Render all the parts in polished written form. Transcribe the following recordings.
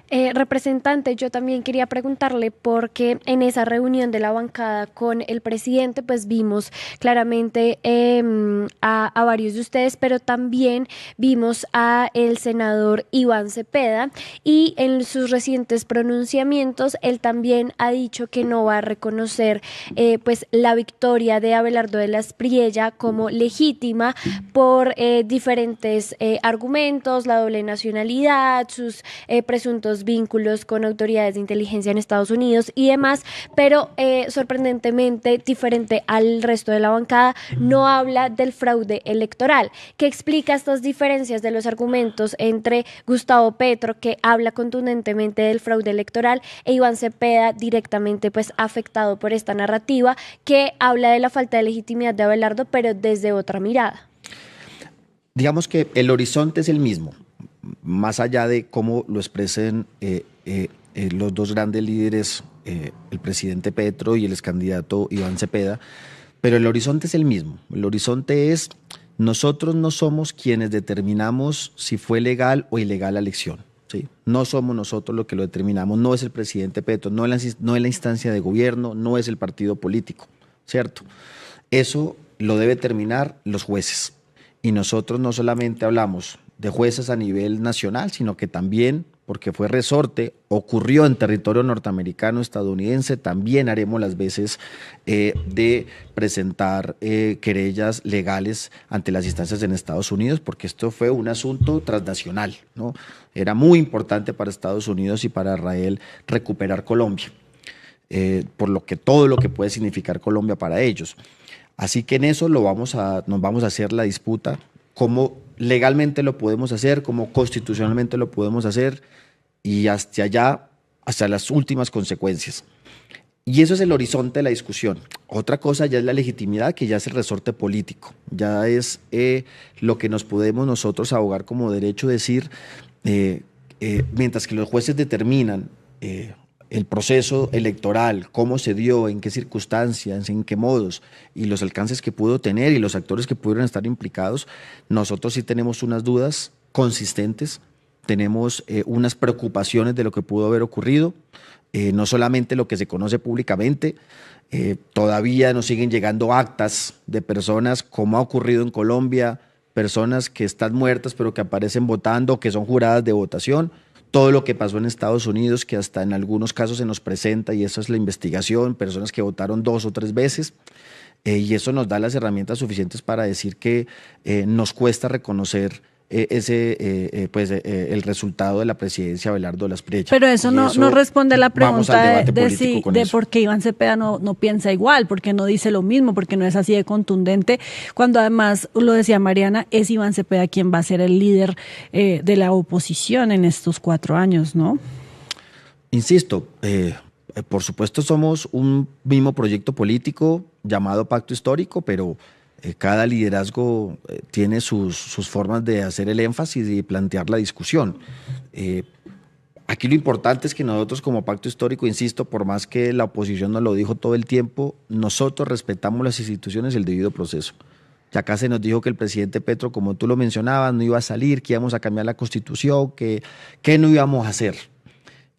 Representante, yo también quería preguntarle porque en esa reunión de la bancada con el presidente, pues vimos claramente a varios de ustedes, pero también vimos a el senador Iván Cepeda y en sus recientes pronunciamientos él también ha dicho que no va a reconocer pues la victoria de Abelardo de la Espriella como legítima por diferentes argumentos, la doble nacionalidad, sus presuntos vínculos con autoridades de inteligencia en Estados Unidos y demás, pero sorprendentemente diferente al resto de la bancada, no habla del fraude electoral. ¿Qué explica estas diferencias de los argumentos entre Gustavo Petro, que habla contundentemente del fraude electoral, e Iván Cepeda, directamente pues afectado por esta narrativa, que habla de la falta de legitimidad de Abelardo, pero desde otra mirada? Digamos que el horizonte es el mismo, más allá de cómo lo expresen los dos grandes líderes, el presidente Petro y el ex candidato Iván Cepeda, pero el horizonte es el mismo. El horizonte es, nosotros no somos quienes determinamos si fue legal o ilegal la elección. ¿Sí? No somos nosotros los que lo determinamos, no es el presidente Petro, no es la instancia de gobierno, no es el partido político, ¿cierto? Eso lo debe determinar los jueces. Y nosotros no solamente hablamos de jueces a nivel nacional, sino que también, porque fue resorte, ocurrió en territorio norteamericano, estadounidense, también haremos las veces de presentar querellas legales ante las instancias en Estados Unidos, porque esto fue un asunto transnacional, ¿no? Era muy importante para Estados Unidos y para Israel recuperar Colombia, por lo que todo lo que puede significar Colombia para ellos. Así que en eso nos vamos a hacer la disputa, cómo legalmente lo podemos hacer, cómo constitucionalmente lo podemos hacer y hasta allá, hasta las últimas consecuencias. Y eso es el horizonte de la discusión. Otra cosa ya es la legitimidad, que ya es el resorte político, ya es lo que nos podemos nosotros abogar como derecho, decir, mientras que los jueces determinan el proceso electoral, cómo se dio, en qué circunstancias, en qué modos y los alcances que pudo tener y los actores que pudieron estar implicados, nosotros sí tenemos unas dudas consistentes, tenemos unas preocupaciones de lo que pudo haber ocurrido, no solamente lo que se conoce públicamente, todavía nos siguen llegando actas de personas, como ha ocurrido en Colombia, personas que están muertas pero que aparecen votando, que son juradas de votación. Todo lo que pasó en Estados Unidos, que hasta en algunos casos se nos presenta, y eso es la investigación, personas que votaron 2 o 3 veces, y eso nos da las herramientas suficientes para decir que nos cuesta reconocer el resultado de la presidencia de Abelardo de la Espriella. Pero eso no responde a la vamos al pregunta debate político con de eso. por qué Iván Cepeda no piensa igual, por qué no dice lo mismo, por qué no es así de contundente, cuando además, lo decía Mariana, es Iván Cepeda quien va a ser el líder de la oposición en estos 4 años, ¿no? Insisto, por supuesto somos un mismo proyecto político llamado Pacto Histórico, pero cada liderazgo tiene sus formas de hacer el énfasis y plantear la discusión. Aquí lo importante es que nosotros como Pacto Histórico, insisto, por más que la oposición nos lo dijo todo el tiempo, nosotros respetamos las instituciones y el debido proceso. Ya acá se nos dijo que el presidente Petro, como tú lo mencionabas, no iba a salir, que íbamos a cambiar la Constitución, que no íbamos a hacer.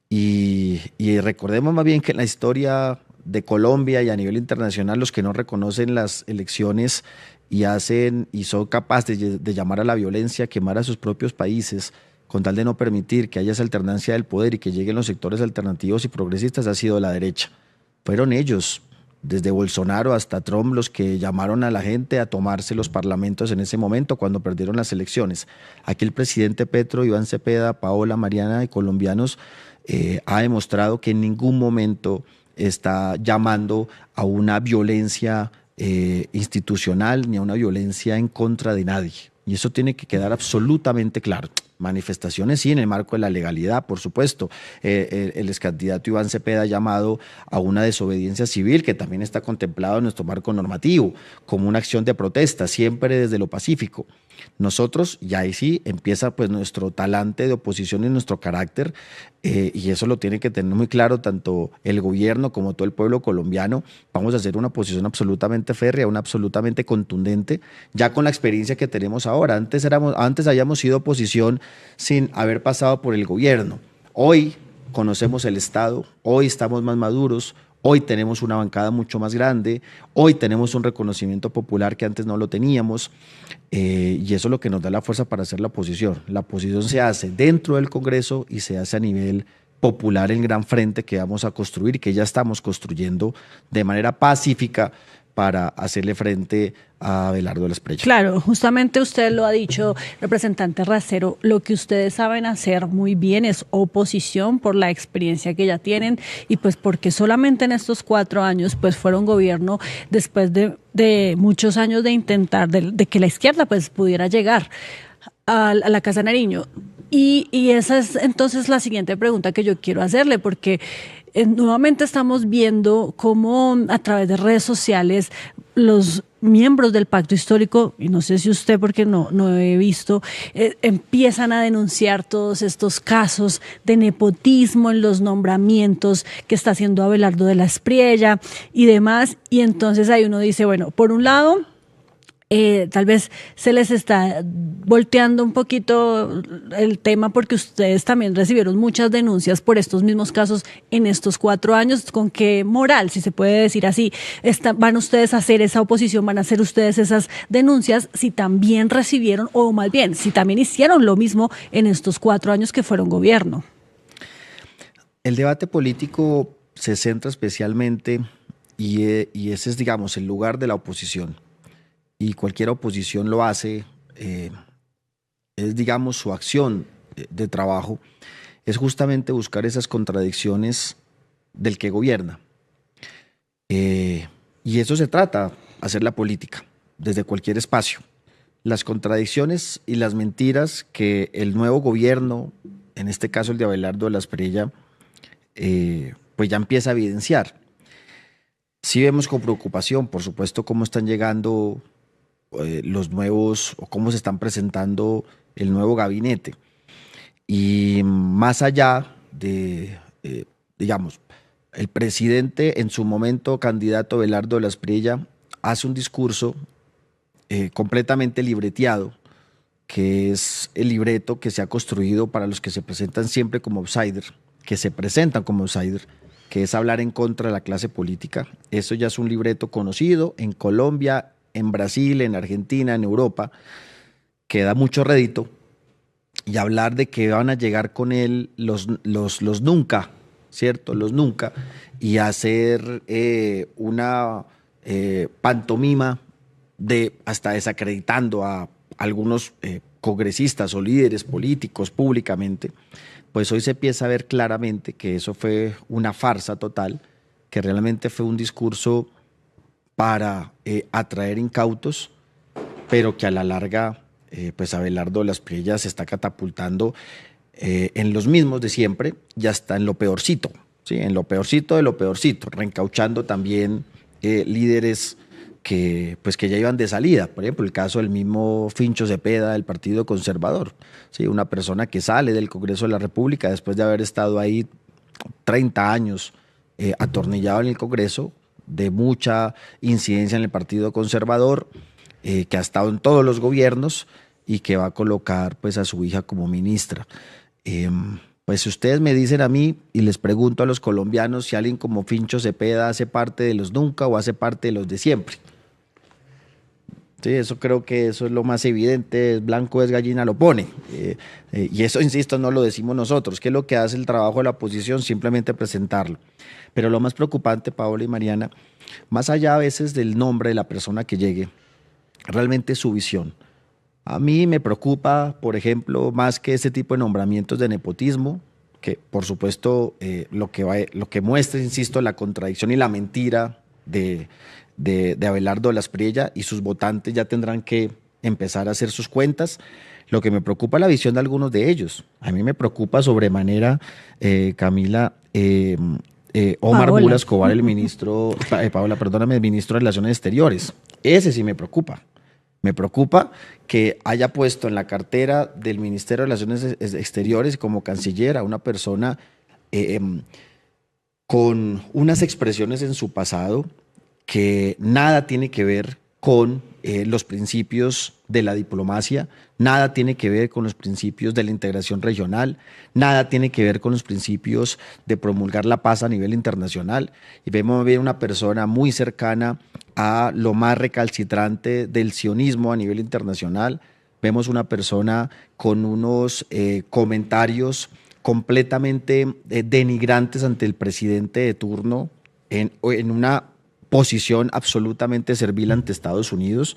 Y recordemos más bien que en la historia de Colombia y a nivel internacional, los que no reconocen las elecciones y son capaces de llamar a la violencia, quemar a sus propios países, con tal de no permitir que haya esa alternancia del poder y que lleguen los sectores alternativos y progresistas, ha sido la derecha. Fueron ellos, desde Bolsonaro hasta Trump, los que llamaron a la gente a tomarse los parlamentos en ese momento cuando perdieron las elecciones. Aquí el presidente Petro, Iván Cepeda, Paola, Mariana y colombianos ha demostrado que en ningún momento está llamando a una violencia institucional ni a una violencia en contra de nadie. Y eso tiene que quedar absolutamente claro. Manifestaciones sí, en el marco de la legalidad, por supuesto. El excandidato Iván Cepeda ha llamado a una desobediencia civil que también está contemplado en nuestro marco normativo, como una acción de protesta, siempre desde lo pacífico. Nosotros, y ahí sí empieza pues nuestro talante de oposición y nuestro carácter, y eso lo tiene que tener muy claro tanto el gobierno como todo el pueblo colombiano. Vamos a hacer una oposición absolutamente férrea, una absolutamente contundente, ya con la experiencia que tenemos ahora. Antes habíamos sido oposición sin haber pasado por el gobierno. Hoy conocemos el Estado, hoy estamos más maduros, hoy tenemos una bancada mucho más grande, hoy tenemos un reconocimiento popular que antes no lo teníamos, y eso es lo que nos da la fuerza para hacer la oposición. La oposición se hace dentro del Congreso y se hace a nivel popular el gran frente que vamos a construir y que ya estamos construyendo de manera pacífica para hacerle frente a Abelardo de la Espriella. Claro, justamente usted lo ha dicho, representante Racero, lo que ustedes saben hacer muy bien es oposición por la experiencia que ya tienen y pues porque solamente en estos 4 años pues fueron gobierno después de muchos años de intentar de que la izquierda pues pudiera llegar a la Casa Nariño. Y esa es entonces la siguiente pregunta que yo quiero hacerle, porque nuevamente estamos viendo cómo a través de redes sociales los miembros del pacto histórico, y no sé si usted porque no he visto, empiezan a denunciar todos estos casos de nepotismo en los nombramientos que está haciendo Abelardo de la Espriella y demás, y entonces ahí uno dice, bueno, por un lado, tal vez se les está volteando un poquito el tema porque ustedes también recibieron muchas denuncias por estos mismos casos en estos 4 años. ¿Con qué moral, si se puede decir así, van ustedes a hacer esa oposición, van a hacer ustedes esas denuncias si también recibieron, o más bien, si también hicieron lo mismo en estos 4 años que fueron gobierno? El debate político se centra especialmente, y ese es, digamos, el lugar de la oposición. Y cualquier oposición lo hace, es, digamos, su acción de trabajo, es justamente buscar esas contradicciones del que gobierna. Y eso se trata, hacer la política, desde cualquier espacio. Las contradicciones y las mentiras que el nuevo gobierno, en este caso el de Abelardo de la Espriella, pues ya empieza a evidenciar. Sí vemos con preocupación, por supuesto, cómo están llegando los nuevos, o cómo se están presentando el nuevo gabinete. Y más allá de, digamos, el presidente, en su momento candidato Abelardo de la Espriella, hace un discurso completamente libreteado, que es el libreto que se ha construido para los que se presentan siempre como outsider, que se presentan como outsider, que es hablar en contra de la clase política. Eso ya es un libreto conocido en Colombia, en Brasil, en Argentina, en Europa, que da mucho rédito, y hablar de que van a llegar con él los nunca, ¿cierto? Los nunca, y hacer una pantomima de hasta desacreditando a algunos congresistas o líderes políticos públicamente, pues hoy se empieza a ver claramente que eso fue una farsa total, que realmente fue un discurso para atraer incautos, pero que a la larga, pues Abelardo de la Espriella se está catapultando en los mismos de siempre, ya está en lo peorcito, ¿sí? En lo peorcito de lo peorcito, reencauchando también líderes que ya iban de salida. Por ejemplo, el caso del mismo Fincho Cepeda del Partido Conservador, ¿sí? Una persona que sale del Congreso de la República después de haber estado ahí 30 años atornillado en el Congreso, de mucha incidencia en el Partido Conservador, que ha estado en todos los gobiernos y que va a colocar pues a su hija como ministra. Pues si ustedes me dicen a mí, y les pregunto a los colombianos si alguien como Fincho Cepeda hace parte de los nunca o hace parte de los de siempre. Sí, eso creo que eso es lo más evidente, es blanco, es gallina, lo pone. Y eso, insisto, no lo decimos nosotros, que es lo que hace el trabajo de la oposición, simplemente presentarlo. Pero lo más preocupante, Paola y Mariana, más allá a veces del nombre de la persona que llegue, realmente es su visión. A mí me preocupa, por ejemplo, más que este tipo de nombramientos de nepotismo, que por supuesto lo que muestra, insisto, la contradicción y la mentira de Abelardo de la Espriella, y sus votantes ya tendrán que empezar a hacer sus cuentas. Lo que me preocupa es la visión de algunos de ellos. A mí me preocupa sobremanera, Camila, Omar Bula Escobar, el ministro, Paola, perdóname, el ministro de Relaciones Exteriores. Ese sí me preocupa. Me preocupa que haya puesto en la cartera del Ministerio de Relaciones Exteriores como canciller a una persona con unas expresiones en su pasado que nada tiene que ver con los principios de la diplomacia, nada tiene que ver con los principios de la integración regional, nada tiene que ver con los principios de promulgar la paz a nivel internacional. Y vemos ver una persona muy cercana a lo más recalcitrante del sionismo a nivel internacional. Vemos una persona con unos comentarios completamente denigrantes ante el presidente de turno en una posición absolutamente servil ante Estados Unidos,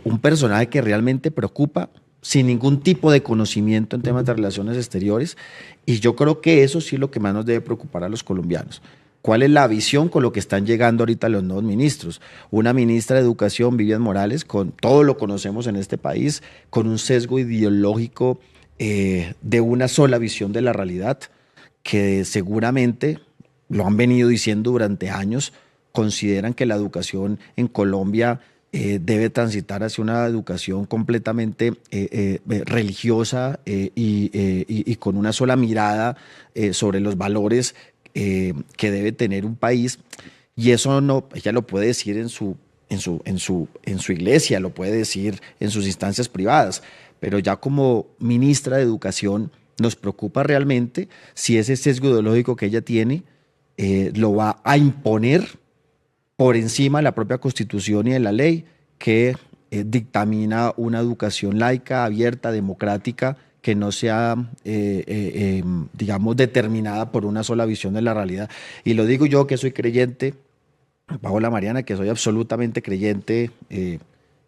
un personaje que realmente preocupa sin ningún tipo de conocimiento en temas de relaciones exteriores, y yo creo que eso sí es lo que más nos debe preocupar a los colombianos. ¿Cuál es la visión con lo que están llegando ahorita los nuevos ministros? Una ministra de Educación, Vivian Morales, con todo lo conocemos en este país, con un sesgo ideológico de una sola visión de la realidad, que seguramente lo han venido diciendo durante años, consideran que la educación en Colombia debe transitar hacia una educación completamente religiosa y con una sola mirada sobre los valores que debe tener un país. Y eso no, ella lo puede decir en su iglesia, lo puede decir en sus instancias privadas, pero ya como ministra de Educación nos preocupa realmente si ese sesgo ideológico que ella tiene lo va a imponer por encima de la propia Constitución y de la ley que dictamina una educación laica, abierta, democrática, que no sea, digamos, determinada por una sola visión de la realidad. Y lo digo yo, que soy creyente, Paola Mariana, que soy absolutamente creyente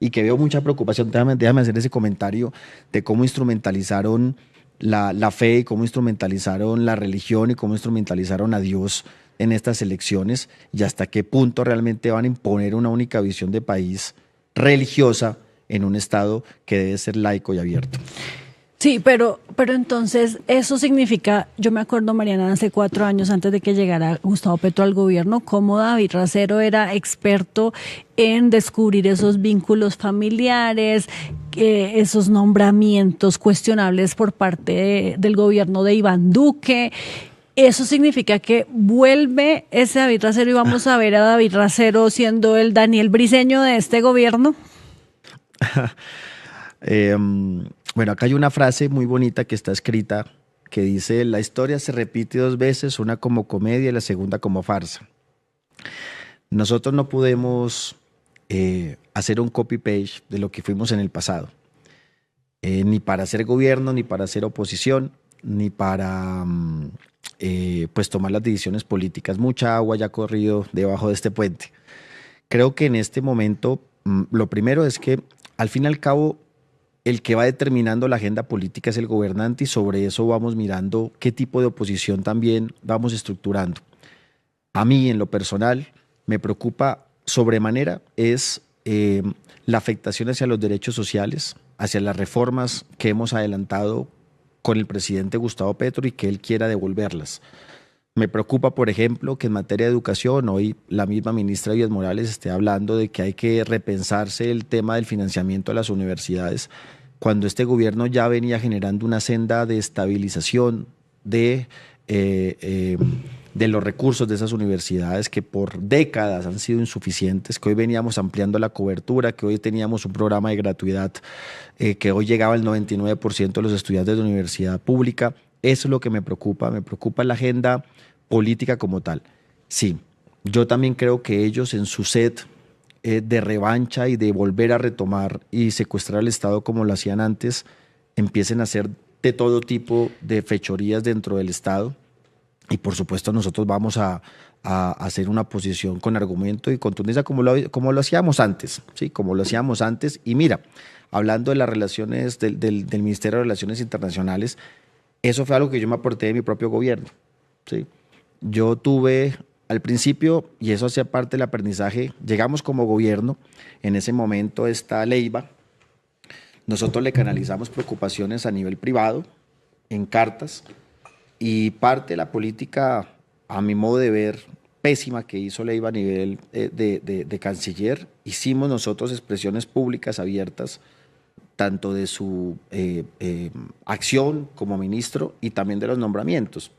y que veo mucha preocupación. Déjame hacer ese comentario de cómo instrumentalizaron la fe y cómo instrumentalizaron la religión y cómo instrumentalizaron a Dios en estas elecciones, y hasta qué punto realmente van a imponer una única visión de país religiosa en un Estado que debe ser laico y abierto. Sí, pero entonces eso significa, yo me acuerdo, Mariana, hace 4 años antes de que llegara Gustavo Petro al gobierno, cómo David Racero era experto en descubrir esos vínculos familiares, esos nombramientos cuestionables por parte del gobierno de Iván Duque. ¿Eso significa que vuelve ese David Racero y vamos a ver a David Racero siendo el Daniel Briceño de este gobierno? Bueno, acá hay una frase muy bonita que está escrita que dice: la historia se repite 2 veces, una como comedia y la segunda como farsa. Nosotros no podemos hacer un copy-paste de lo que fuimos en el pasado, ni para hacer gobierno, ni para hacer oposición, ni para pues tomar las decisiones políticas. Mucha agua ya ha corrido debajo de este puente. Creo que en este momento lo primero es que al fin y al cabo el que va determinando la agenda política es el gobernante, y sobre eso vamos mirando qué tipo de oposición también vamos estructurando. A mí, en lo personal, me preocupa sobremanera es la afectación hacia los derechos sociales, hacia las reformas que hemos adelantado con el presidente Gustavo Petro y que él quiera devolverlas. Me preocupa, por ejemplo, que en materia de educación hoy la misma ministra Vivian Morales esté hablando de que hay que repensarse el tema del financiamiento de las universidades, cuando este gobierno ya venía generando una senda de estabilización de los recursos de esas universidades que por décadas han sido insuficientes, que hoy veníamos ampliando la cobertura, que hoy teníamos un programa de gratuidad, que hoy llegaba al 99% de los estudiantes de universidad pública. Eso es lo que me preocupa la agenda política como tal. Sí, yo también creo que ellos en su sed de revancha y de volver a retomar y secuestrar al Estado como lo hacían antes, empiecen a hacer de todo tipo de fechorías dentro del Estado. Y por supuesto nosotros vamos a hacer una posición con argumento y contundencia como lo hacíamos antes, ¿sí? Como lo hacíamos antes. Y mira, hablando de las relaciones del Ministerio de Relaciones Internacionales, eso fue algo que yo me aporté de mi propio gobierno, ¿sí? Yo tuve al principio, y eso hacía parte del aprendizaje, llegamos como gobierno, en ese momento está Leiva, nosotros le canalizamos preocupaciones a nivel privado, en cartas, y parte de la política, a mi modo de ver, pésima que hizo Leiva a nivel de canciller, hicimos nosotros expresiones públicas abiertas, tanto de su acción como ministro y también de los nombramientos.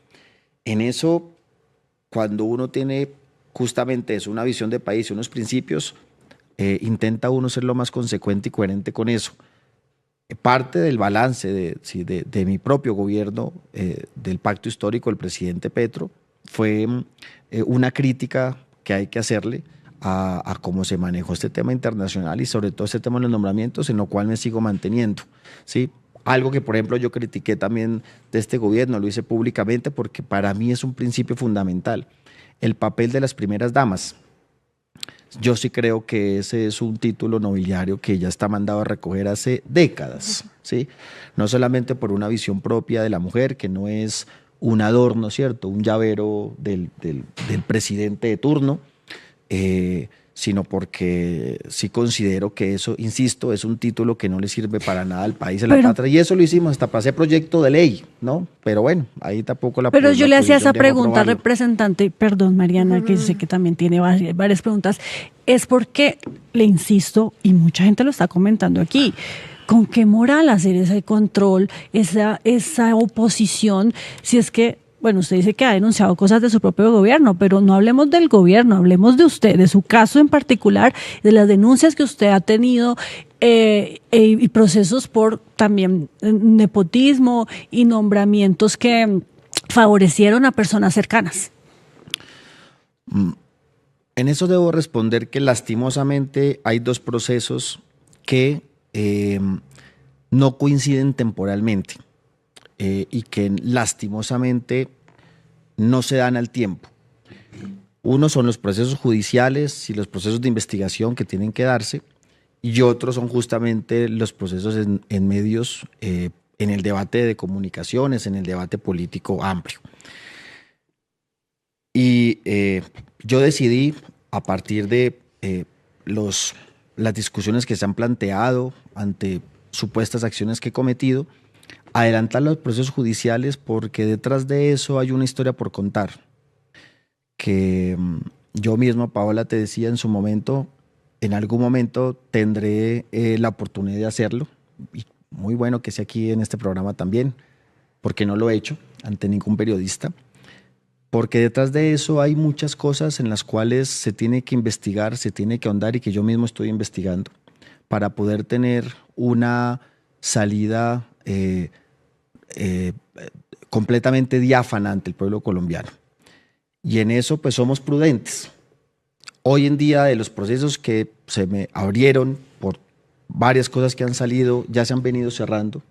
En eso, cuando uno tiene justamente eso, una visión de país y unos principios, intenta uno ser lo más consecuente y coherente con eso. Parte del balance de mi propio gobierno, del pacto histórico del presidente Petro, fue una crítica que hay que hacerle a cómo se manejó este tema internacional y sobre todo este tema de los nombramientos, en lo cual me sigo manteniendo, ¿sí? Algo que, por ejemplo, yo critiqué también de este gobierno, lo hice públicamente porque para mí es un principio fundamental, el papel de las primeras damas. Yo sí creo que ese es un título nobiliario que ya está mandado a recoger hace décadas, ¿sí? No solamente por una visión propia de la mujer, que no es un adorno, ¿cierto? Un llavero del presidente de turno, sino porque sí considero que eso, insisto, es un título que no le sirve para nada al país, a la patria, y eso lo hicimos hasta para hacer proyecto de ley, ¿no? Pero bueno, ahí tampoco la... Pero yo le hacía esa pregunta, aprobarlo. Representante, perdón Mariana, que sé que también tiene varias preguntas, es porque, le insisto, y mucha gente lo está comentando aquí, ¿con qué moral hacer ese control, esa oposición, si es que, bueno, usted dice que ha denunciado cosas de su propio gobierno, pero no hablemos del gobierno, hablemos de usted, de su caso en particular, de las denuncias que usted ha tenido y procesos por también nepotismo y nombramientos que favorecieron a personas cercanas? En eso debo responder que lastimosamente hay dos procesos que no coinciden temporalmente y que lastimosamente no se dan al tiempo. Uno son los procesos judiciales y los procesos de investigación que tienen que darse, y otros son justamente los procesos en medios, en el debate de comunicaciones, en el debate político amplio. Y yo decidí, a partir de las discusiones que se han planteado ante supuestas acciones que he cometido, adelantar los procesos judiciales porque detrás de eso hay una historia por contar. Que yo mismo, Paola, te decía en su momento, en algún momento tendré la oportunidad de hacerlo. Y muy bueno que sea aquí en este programa también, porque no lo he hecho ante ningún periodista. Porque detrás de eso hay muchas cosas en las cuales se tiene que investigar, se tiene que ahondar y que yo mismo estoy investigando para poder tener una salida completamente diáfana ante el pueblo colombiano. Y en eso pues somos prudentes. Hoy en día, de los procesos que se me abrieron por varias cosas que han salido, ya se han venido cerrando,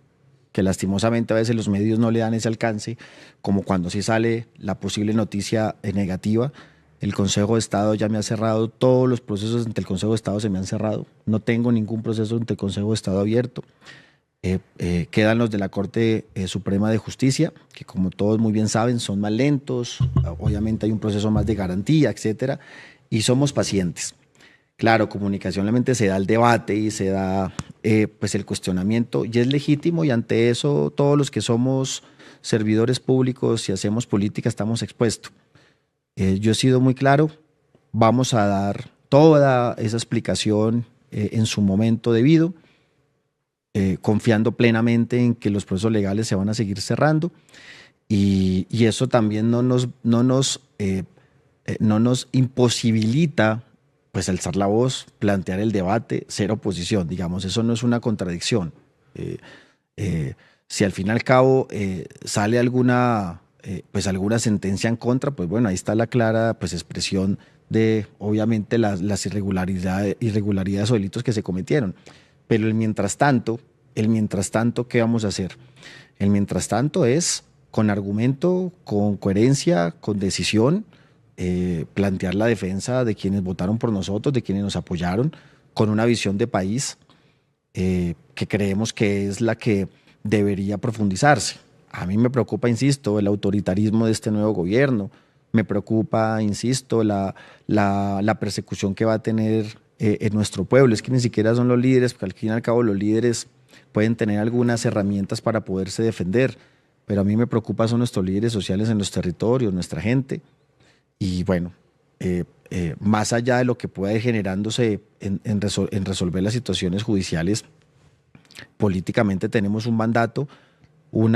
que lastimosamente a veces los medios no le dan ese alcance, como cuando sí sale la posible noticia negativa. El Consejo de Estado ya me ha cerrado, todos los procesos ante el Consejo de Estado se me han cerrado, no tengo ningún proceso ante el Consejo de Estado abierto. Quedan los de la Corte Suprema de Justicia, que como todos muy bien saben son más lentos, obviamente hay un proceso más de garantía, etcétera, y somos pacientes. Claro, comunicacionalmente se da el debate y se da pues el cuestionamiento, y es legítimo, y ante eso todos los que somos servidores públicos y hacemos política estamos expuestos. Yo he sido muy claro, vamos a dar toda esa explicación en su momento debido, confiando plenamente en que los procesos legales se van a seguir cerrando, y eso también no nos imposibilita pues alzar la voz, plantear el debate, ser oposición, digamos, eso no es una contradicción. Si al fin y al cabo sale alguna sentencia en contra, pues bueno, ahí está la clara pues expresión de obviamente las irregularidades o delitos que se cometieron. Pero el mientras tanto, ¿qué vamos a hacer? El mientras tanto es con argumento, con coherencia, con decisión, plantear la defensa de quienes votaron por nosotros, de quienes nos apoyaron, con una visión de país que creemos que es la que debería profundizarse. A mí me preocupa, insisto, el autoritarismo de este nuevo gobierno, me preocupa, insisto, la persecución que va a tener en nuestro pueblo. Es que ni siquiera son los líderes, porque al fin y al cabo los líderes pueden tener algunas herramientas para poderse defender, pero a mí me preocupa son nuestros líderes sociales en los territorios, nuestra gente. Y bueno, más allá de lo que pueda ir generándose en resolver las situaciones judiciales, políticamente tenemos un mandato, un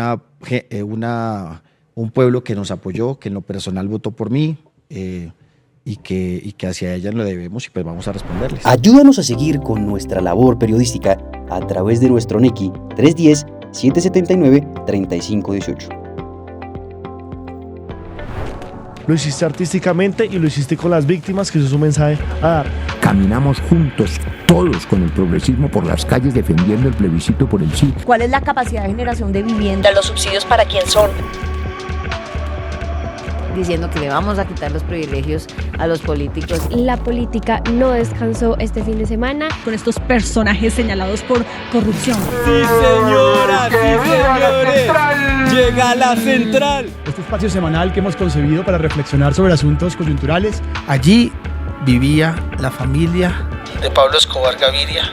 pueblo que nos apoyó, que en lo personal votó por mí, y y que hacia ellas lo debemos y pues vamos a responderles. Ayúdanos a seguir con nuestra labor periodística a través de nuestro NECI 310-779-3518. Lo hiciste artísticamente y lo hiciste con las víctimas, que eso es un mensaje a dar. Caminamos juntos, todos con el progresismo por las calles defendiendo el plebiscito por el sí. ¿Cuál es la capacidad de generación de vivienda? ¿Los subsidios para quién son? Diciendo que le vamos a quitar los privilegios a los políticos. La política no descansó este fin de semana. Con estos personajes señalados por corrupción. Sí, señoras, sí, señores. Llega la central. Este espacio semanal que hemos concebido para reflexionar sobre asuntos coyunturales. Allí vivía la familia de Pablo Escobar Gaviria.